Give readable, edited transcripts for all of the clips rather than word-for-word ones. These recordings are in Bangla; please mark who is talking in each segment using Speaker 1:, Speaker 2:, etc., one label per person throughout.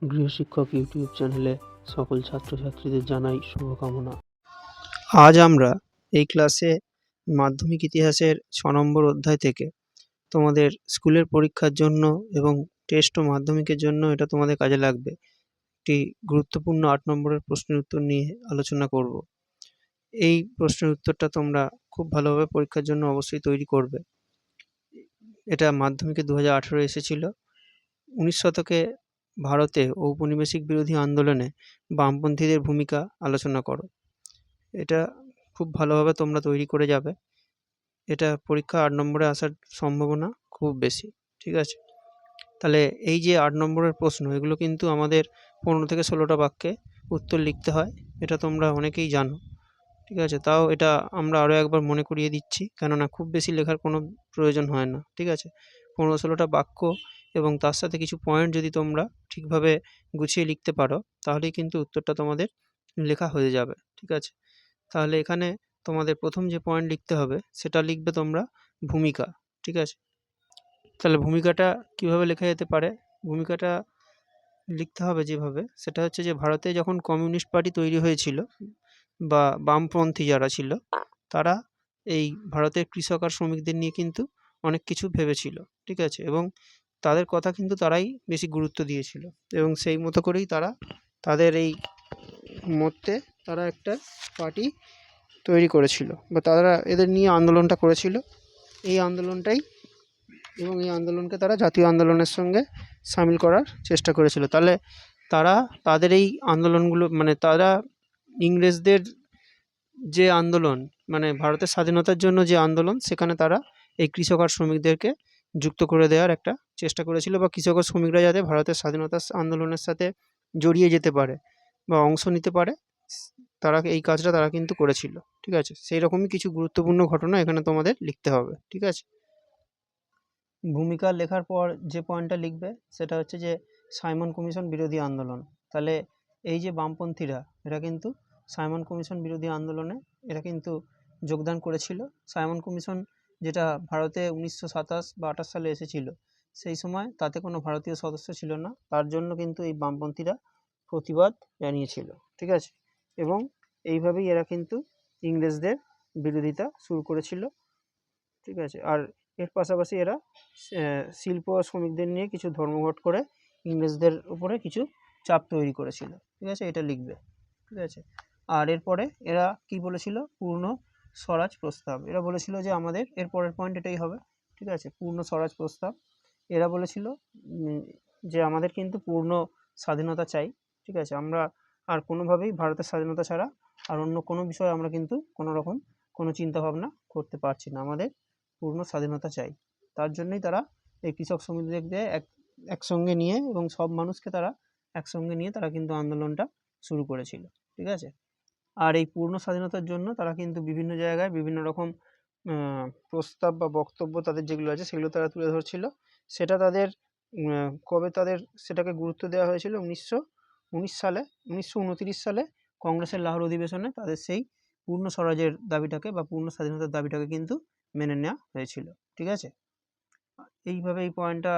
Speaker 1: গৃহশিক্ষক ইউটিউব চ্যানেলে সকল ছাত্রছাত্রীদের জানাই শুভকামনা। আজ আমরা এই ক্লাসে মাধ্যমিক ইতিহাসের ৬ নম্বর অধ্যায় থেকে তোমাদের স্কুলের পরীক্ষার জন্য এবং টেস্ট ও মাধ্যমিকের জন্য এটা তোমাদের কাজে লাগবে একটি গুরুত্বপূর্ণ ৮ নম্বরের প্রশ্নের উত্তর নিয়ে আলোচনা করব। এই প্রশ্নের উত্তরটা তোমরা খুব ভালোভাবে পরীক্ষার জন্য অবশ্যই তৈরি করবে। এটা মাধ্যমিকে 2018 এসেছিল। 19 শতকে ভারতে ঔপনিবেশিক বিরোধী আন্দোলনে বামপন্থীদের ভূমিকা আলোচনা করো। এটা খুব ভালোভাবে তোমরা তৈরি করে যাবে। এটা পরীক্ষা ৮ নম্বরে আসার সম্ভাবনা খুব বেশি, ঠিক আছে? তাহলে এই যে ৮ নম্বরের প্রশ্ন, এগুলো কিন্তু আমাদের ১৫ থেকে ১৬টা বাক্যে উত্তর লিখতে হয়। এটা তোমরা অনেকেই জানো, ঠিক আছে? তাও এটা আমরা আরও একবার মনে করিয়ে দিচ্ছি, কেননা খুব বেশি লেখার কোনো প্রয়োজন হয় না, ঠিক আছে? ১৫-১৬টা বাক্য এবং তার সাথে কিছু পয়েন্ট যদি তোমরা ঠিকভাবে গুছিয়ে লিখতে পারো, তাহলেই কিন্তু উত্তরটা তোমাদের লেখা হয়ে যাবে, ঠিক আছে? তাহলে এখানে তোমাদের প্রথম যে পয়েন্ট লিখতে হবে সেটা লিখবে তোমরা ভূমিকা, ঠিক আছে? তাহলে ভূমিকাটা কীভাবে লেখা যেতে পারে? ভূমিকাটা লিখতে হবে যেভাবে, সেটা হচ্ছে যে ভারতে যখন কমিউনিস্ট পার্টি তৈরি হয়েছিল বা বামপন্থী যারা ছিল, তারা এই ভারতের কৃষক আর শ্রমিকদের নিয়ে কিন্তু অনেক কিছু ভেবেছিল, ঠিক আছে? এবং তাদের কথা কিন্তু তারাই বেশি গুরুত্ব দিয়েছিল এবং সেই মতো করেই তারা তাদের এই মধ্যে তারা একটা পার্টি তৈরি করেছিল বা তারা এদের নিয়ে আন্দোলনটা করেছিল। এই আন্দোলনটাই এবং এই আন্দোলনকে তারা জাতীয় আন্দোলনের সঙ্গে সামিল করার চেষ্টা করেছিল। তাহলে তারা তাদের এই আন্দোলনগুলো মানে তারা ইংরেজদের যে আন্দোলন, মানে ভারতের স্বাধীনতার জন্য যে আন্দোলন, সেখানে তারা এই কৃষক আর শ্রমিকদেরকে যুক্ত করে দেওয়ার একটা চেষ্টা করেছিল বা কৃষক আর শ্রমিকরা যাতে ভারতের স্বাধীনতা আন্দোলনের সাথে জড়িয়ে যেতে পারে বা অংশ নিতে পারে, তারা এই কাজটা তারা কিন্তু করেছিল, ঠিক আছে? সেই রকমই কিছু গুরুত্বপূর্ণ ঘটনা এখানে তোমাদের লিখতে হবে, ঠিক আছে? ভূমিকা লেখার পর যে পয়েন্টটা লিখবে সেটা হচ্ছে যে সাইমন কমিশন বিরোধী আন্দোলন। তাহলে এই যে বামপন্থীরা, এরা কিন্তু সাইমন কমিশন বিরোধী আন্দোলনে এরা কিন্তু যোগদান করেছিল। সাইমন কমিশন যেটা ভারতে 1927 বা 28 সালে এসেছিল, সেই সময় তাতে কোনো ভারতীয় সদস্য ছিল না, তার জন্য কিন্তু এই বামপন্থীরা প্রতিবাদ জানিয়েছিল, ঠিক আছে? এবং এইভাবেই এরা কিন্তু ইংরেজদের বিরোধিতা শুরু করেছিল, ঠিক আছে? আর এর পাশাপাশি এরা শিল্প ও শ্রমিকদের নিয়ে কিছু ধর্মঘট করে ইংরেজদের উপরে কিছু চাপ তৈরি করেছিল, ঠিক আছে? এটা লিখবে, ঠিক আছে? আর এরপরে এরা কি বলেছিল? পূর্ণ স্বরাজ প্রস্তাব। এরা বলেছিল যে আমাদের এর পরের পয়েন্ট এটাই হবে, ঠিক আছে? পূর্ণ স্বরাজ প্রস্তাব। এরা বলেছিল যে আমাদের কিন্তু পূর্ণ স্বাধীনতা চাই, ঠিক আছে? আমরা আর কোনোভাবেই ভারতের স্বাধীনতা ছাড়া আর অন্য কোনো বিষয়ে আমরা কিন্তু কোনো রকম কোনো চিন্তাভাবনা করতে পারছি না, আমাদের পূর্ণ স্বাধীনতা চাই। তার জন্যই তারা এই কৃষক শ্রমিকদের একসঙ্গে নিয়ে এবং সব মানুষকে তারা একসঙ্গে নিয়ে তারা কিন্তু আন্দোলনটা শুরু করেছিল, ঠিক আছে? আর এই পূর্ণ স্বাধীনতার জন্য তারা কিন্তু বিভিন্ন জায়গায় বিভিন্ন রকম প্রস্তাব বা বক্তব্য তাদের যেগুলো আছে সেগুলো তারা তুলে ধরছিল। সেটা তাদের কবে তাদের সেটাকে গুরুত্ব দেওয়া হয়েছিল? 1919 সালে 1929 সালে কংগ্রেসের লাহোর অধিবেশনে তাদের সেই পূর্ণ স্বরাজের দাবিটাকে বা পূর্ণ স্বাধীনতার দাবিটাকে কিন্তু মেনে নেওয়া হয়েছিল, ঠিক আছে? এইভাবে এই পয়েন্টটা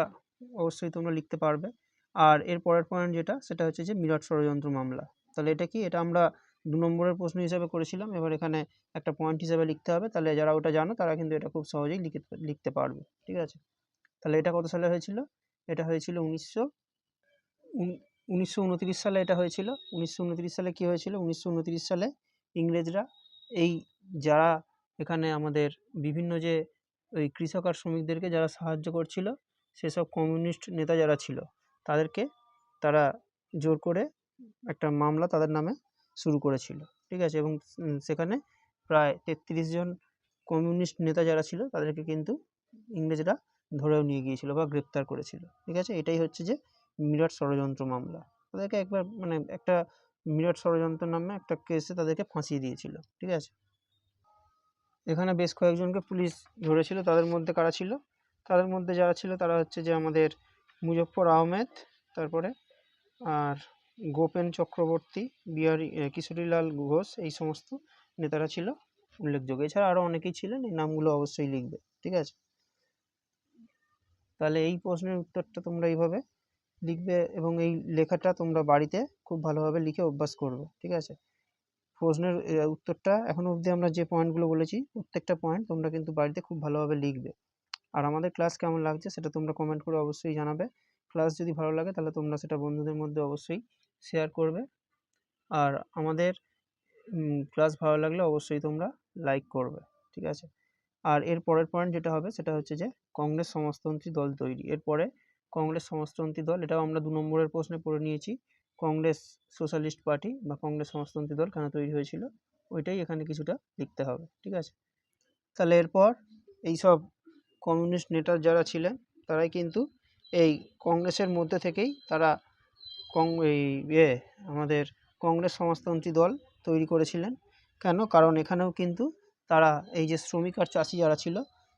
Speaker 1: অবশ্যই তোমরা লিখতে পারবে। আর এর পরের পয়েন্ট যেটা, সেটা হচ্ছে যে মিরাট ষড়যন্ত্র মামলা। তাহলে এটা কি? এটা আমরা ২ নম্বরের প্রশ্ন হিসাবে করেছিলাম। এবার এখানে একটা পয়েন্ট হিসাবে লিখতে হবে। তাহলে যারা ওটা জানো তারা কিন্তু এটা খুব সহজেই লিখতে পারবে, ঠিক আছে? তাহলে এটা কত সালে হয়েছিল? এটা হয়েছিল 1929 সালে এটা হয়েছিল। 1929 সালে কি হয়েছিল? 1929 সালে ইংরেজরা এই যারা এখানে আমাদের বিভিন্ন যে ওই কৃষক আর শ্রমিকদেরকে যারা সাহায্য করছিল, সেসব কমিউনিস্ট নেতা যারা ছিল, তাদেরকে তারা জোর করে একটা মামলা তাদের নামে শুরু করেছিল, ঠিক আছে? এবং সেখানে প্রায় ৩৩ জন কমিউনিস্ট নেতা যারা ছিল তাদেরকে কিন্তু ইংরেজরা ধরেও নিয়ে গিয়েছিল বা গ্রেপ্তার করেছিল, ঠিক আছে? এটাই হচ্ছে যে মিরাট ষড়যন্ত্র মামলা। তাদেরকে একবার মানে একটা মিরাট ষড়যন্ত্র নামে একটা কেসে তাদেরকে ফাঁসিয়ে দিয়েছিল, ঠিক আছে? এখানে বেশ কয়েকজনকে পুলিশ ধরেছিল। তাদের মধ্যে কারা ছিল? তাদের মধ্যে যারা ছিল তারা হচ্ছে যে আমাদের মুজফ্ফর আহমেদ, তারপরে আর গোপেন চক্রবর্তী, বিহারী কিশোরীলাল ঘোষ, এই সমস্ত নেতারা ছিল উল্লেখযোগ্য। এছাড়া আরও অনেকেই ছিলেন, এই নামগুলো অবশ্যই লিখবে, ঠিক আছে? তাহলে এই প্রশ্নের উত্তরটা তোমরা এইভাবে লিখবে এবং এই লেখাটা তোমরা বাড়িতে খুব ভালোভাবে লিখে অভ্যাস করবে, ঠিক আছে? প্রশ্নের উত্তরটা এখনো অবধি আমরা যে পয়েন্টগুলো বলেছি প্রত্যেকটা পয়েন্ট তোমরা কিন্তু বাড়িতে খুব ভালোভাবে লিখবে। আর আমাদের ক্লাস কেমন লাগছে সেটা তোমরা কমেন্ট করে অবশ্যই জানাবে। ক্লাস যদি ভালো লাগে তাহলে তোমরা সেটা বন্ধুদের মধ্যে অবশ্যই শেয়ার করবে। আর আমাদের ক্লাস ভালো লাগলে অবশ্যই তোমরা লাইক করবে, ঠিক আছে? আর এর পরের পয়েন্ট যেটা হবে সেটা হচ্ছে যে কংগ্রেস সমাজতন্ত্রী দল তৈরি। এরপরে কংগ্রেস সমাজতন্ত্রী দল, এটাও আমরা 2 নম্বরের প্রশ্নে পড়ে নিয়েছি। কংগ্রেস সোশ্যালিস্ট পার্টি বা কংগ্রেস সমাজতন্ত্রী দল কেন তৈরি হয়েছিল ওইটাই এখানে কিছুটা লিখতে হবে, ঠিক আছে? তাহলে এরপর এইসব কমিউনিস্ট নেতা যারা ছিলেন তারাই কিন্তু এই কংগ্রেসের মধ্যে থেকেই তারা আমাদের কংগ্রেস সমাজতন্ত্রী দল তৈরি করেছিলেন। কেন? কারণ এখানেও কিন্তু তারা এই যে শ্রমিক আর চাষি যারা ছিল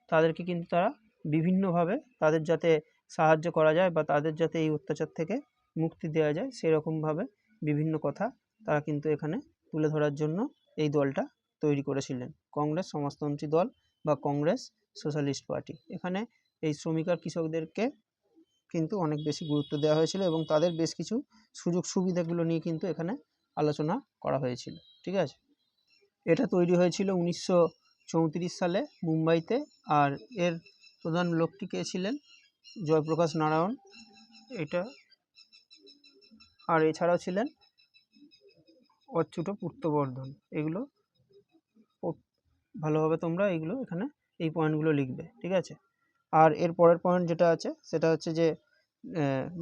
Speaker 1: তাদেরকে কিন্তু তারা বিভিন্নভাবে তাদের যাতে সাহায্য করা যায় বা তাদের যাতে এই অত্যাচার থেকে মুক্তি দেওয়া যায় সেরকমভাবে বিভিন্ন কথা তারা কিন্তু এখানে তুলে ধরার জন্য এই দলটা তৈরি করেছিলেন, কংগ্রেস সমাজতন্ত্রী দল বা কংগ্রেস সোশ্যালিস্ট পার্টি। এখানে এই শ্রমিক আর কৃষকদেরকে কিন্তু অনেক বেশি গুরুত্ব দেওয়া হয়েছিল এবং তাদের বেশ কিছু সুযোগ সুবিধাগুলো নিয়ে কিন্তু এখানে আলোচনা করা হয়েছিল, ঠিক আছে? এটা তৈরি হয়েছিল 1934 সালে মুম্বাইতে। আর এর প্রধান লোকটি কে ছিলেন? জয়প্রকাশ নারায়ণ। এটা আর এছাড়াও ছিলেন অচ্যুত পুত্রবর্ধন। এগুলো ভালোভাবে তোমরা এইগুলো এখানে এই পয়েন্টগুলো লিখবে, ঠিক আছে? আর এর পরের পয়েন্ট যেটা আছে সেটা হচ্ছে যে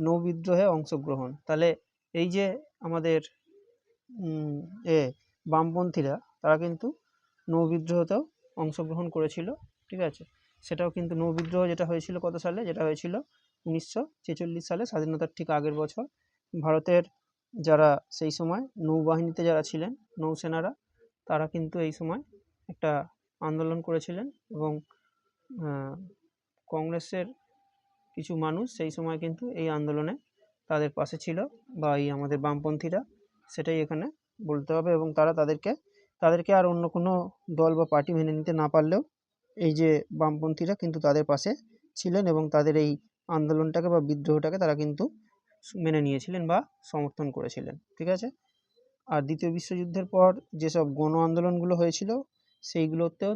Speaker 1: নৌ বিদ্রোহে অংশগ্রহণ। তাহলে এই যে আমাদের বামপন্থীরা তারা কিন্তু নৌ বিদ্রোহতেও অংশগ্রহণ করেছিল, ঠিক আছে? সেটাও কিন্তু নৌ বিদ্রোহ যেটা হয়েছিল কত সালে? যেটা হয়েছিল 1946 সালে, স্বাধীনতার ঠিক আগের বছর। ভারতের যারা সেই সময় নৌবাহিনীতে যারা ছিলেন, নৌসেনারা, তারা কিন্তু এই সময় একটা আন্দোলন করেছিলেন এবং কংগ্রেসের কিছু মানুষ সেই সময় কিন্তু এই আন্দোলনে তাদের পাশে ছিল বা এই আমাদের বামপন্থীরা, সেটাই এখানে বলতে হবে। এবং তারা তাদেরকে আর অন্য কোনো দল বা পার্টি মেনে নিতে না পারলেও এই যে বামপন্থীরা কিন্তু তাদের পাশে ছিলেন এবং তাদের এই আন্দোলনটাকে বা বিদ্রোহটাকে তারা কিন্তু মেনে নিয়েছিলেন বা সমর্থন করেছিলেন, ঠিক আছে? আর দ্বিতীয় বিশ্বযুদ্ধের পর যেসব গণ আন্দোলনগুলো হয়েছিল সেইগুলোকেও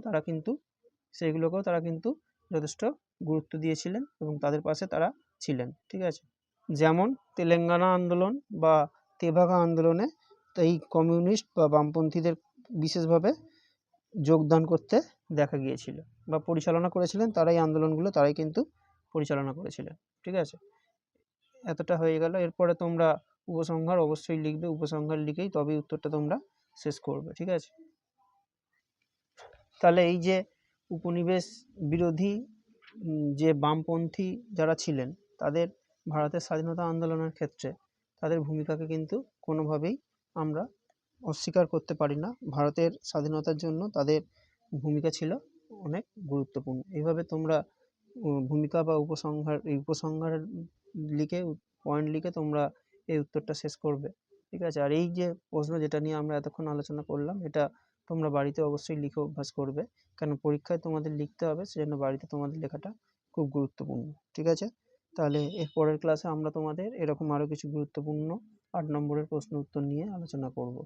Speaker 1: তারা কিন্তু যথেষ্ট গুরুত্ব দিয়েছিলেন এবং তাদের পাশে তারা ছিলেন, ঠিক আছে? যেমন তেলেঙ্গানা আন্দোলন বা তেভাগা আন্দোলনে এই কমিউনিস্ট বা বামপন্থীদের বিশেষভাবে যোগদান করতে দেখা গিয়েছিল বা পরিচালনা করেছিলেন তারাই আন্দোলনগুলো, তারাই কিন্তু পরিচালনা করেছিলেন, ঠিক আছে? এতটা হয়ে গেল। এরপরে তোমরা উপসংহার অবশ্যই লিখবে, উপসংহার লিখেই তবেই উত্তরটা তোমরা শেষ করবে, ঠিক আছে? তাহলে এই যে উপনিবেশ বিরোধী যে বামপন্থী যারা ছিলেন তাদের ভারতের স্বাধীনতা আন্দোলনের ক্ষেত্রে তাদের ভূমিকাকে কিন্তু কোনোভাবেই আমরা অস্বীকার করতে পারি না। ভারতের স্বাধীনতার জন্য তাদের ভূমিকা ছিল অনেক গুরুত্বপূর্ণ। এইভাবে তোমরা ভূমিকা বা উপসংহার লিখে পয়েন্ট লিখে তোমরা এই উত্তরটা শেষ করবে, ঠিক আছে? আর এই যে প্রশ্ন যেটা নিয়ে আমরা এতক্ষণ আলোচনা করলাম এটা তোমরা বাড়িতে অবশ্যই লিখে অভ্যাস করবে, কেন পরীক্ষায় তোমাদের লিখতে হবে, সেজন্য বাড়িতে তোমাদের লেখাটা খুব গুরুত্বপূর্ণ, ঠিক আছে? তাহলে এর পরের ক্লাসে আমরা তোমাদের এরকম আরও কিছু গুরুত্বপূর্ণ 8 নম্বরের প্রশ্ন উত্তর নিয়ে আলোচনা করব।